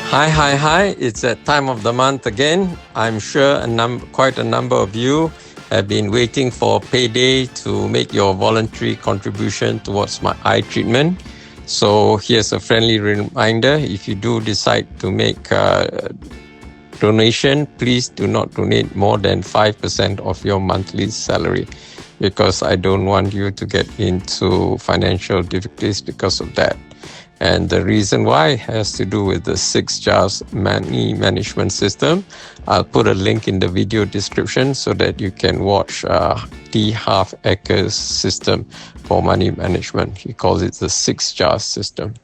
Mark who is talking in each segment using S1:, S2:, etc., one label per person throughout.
S1: Hi. It's that time of the month again. I'm sure quite a number of you have been waiting for payday to make your voluntary contribution towards my eye treatment. So here's a friendly reminder. If you do decide to make a donation, please do not donate more than 5% of your monthly salary, because I don't want you to get into financial difficulties because of that. And the reason why has to do with the 6 jars money management system. I'll put a link in the video description so that you can watch the half acres system for money management. He calls it the 6 jars system.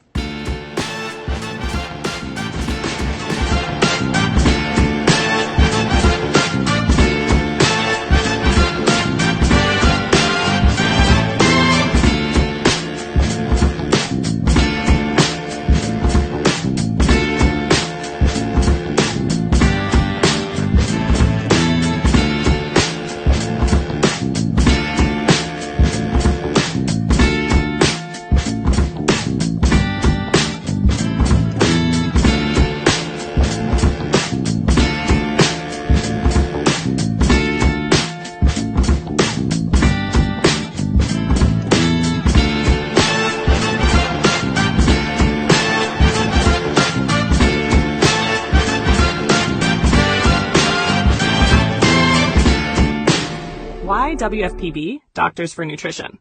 S2: Why WFPB, Doctors for Nutrition?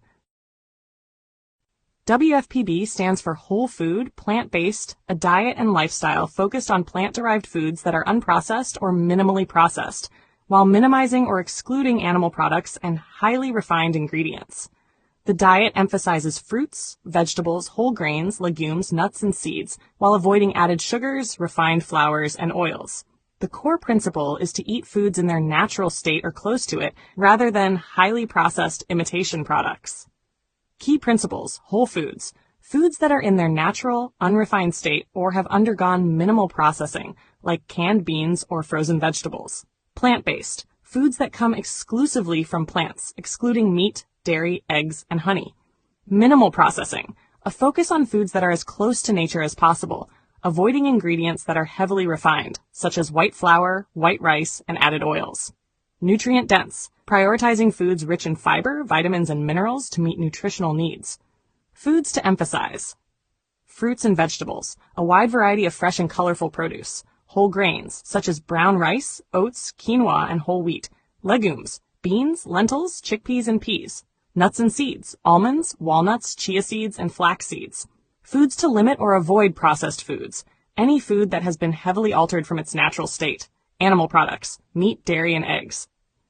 S2: WFPB stands for Whole Food, Plant-Based, a diet and lifestyle focused on plant-derived foods that are unprocessed or minimally processed, while minimizing or excluding animal products and highly refined ingredients. The diet emphasizes fruits, vegetables, whole grains, legumes, nuts, and seeds, while avoiding added sugars, refined flours, and oils. The core principle is to eat foods in their natural state or close to it, rather than highly processed imitation products. Key principles: whole foods, foods that are in their natural, unrefined state or have undergone minimal processing, like canned beans or frozen vegetables. Plant-based, foods that come exclusively from plants, excluding meat, dairy, eggs, and honey. Minimal processing, a focus on foods that are as close to nature as possible, avoiding ingredients that are heavily refined, such as white flour, white rice, and added oils. Nutrient dense, prioritizing foods rich in fiber, vitamins, and minerals to meet nutritional needs. Foods to emphasize: fruits and vegetables, a wide variety of fresh and colorful produce. Whole grains, such as brown rice, oats, quinoa, and whole wheat. Legumes, beans, lentils, chickpeas, and peas. Nuts and seeds, almonds, walnuts, chia seeds, and flax seeds. Foods to limit or avoid processed foods, any food that has been heavily altered from its natural state. Animal products, meat, dairy, and eggs.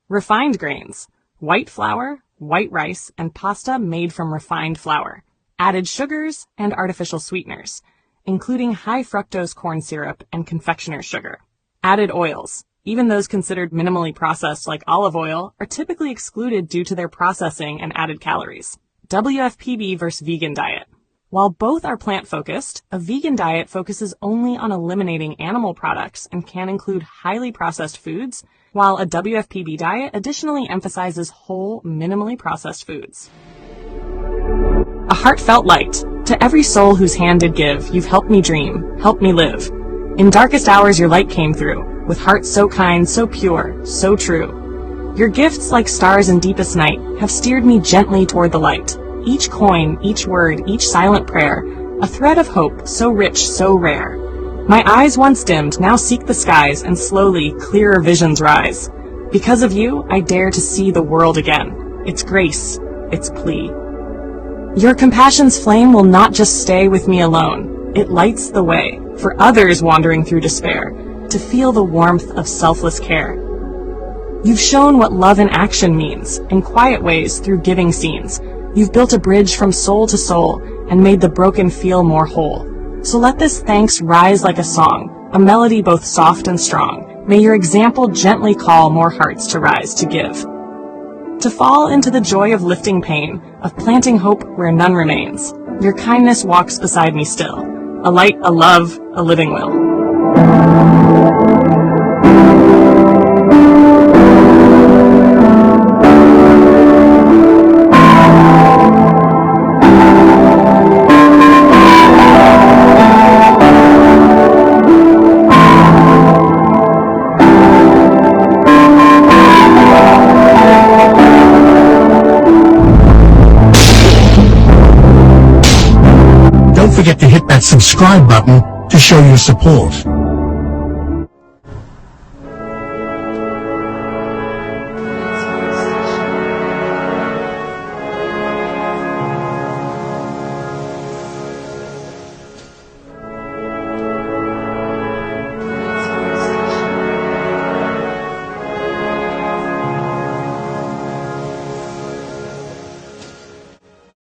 S2: Refined grains, white flour, white rice, and pasta made from refined flour. Added sugars and artificial sweeteners, including high fructose corn syrup and confectioner's sugar. Added oils, even those considered minimally processed like olive oil, are typically excluded due to their processing and added calories. WFPB versus vegan diet. While both are plant-focused, a vegan diet focuses only on eliminating animal products and can include highly processed foods, while a WFPB diet additionally emphasizes whole, minimally processed foods. A heartfelt light. To every soul whose hand did give, you've helped me dream, helped me live. In darkest hours your light came through, with hearts so kind, so pure, so true. Your gifts, like stars in deepest night, have steered me gently toward the light. Each coin, each word, each silent prayer, a thread of hope so rich, so rare. My eyes once dimmed now seek the skies, and slowly clearer visions rise. Because of you, I dare to see the world again. Its grace, its plea. Your compassion's flame will not just stay with me alone. It lights the way for others wandering through despair to feel the warmth of selfless care. You've shown what love in action means, in quiet ways through giving scenes. You've built a bridge from soul to soul and made the broken feel more whole. So let this thanks rise like a song, a melody both soft and strong. May your example gently call more hearts to rise to give. To fall into the joy of lifting pain, of planting hope where none remains. Your kindness walks beside me still, a light, a love, a living will.
S3: forget to hit that subscribe button to show your support.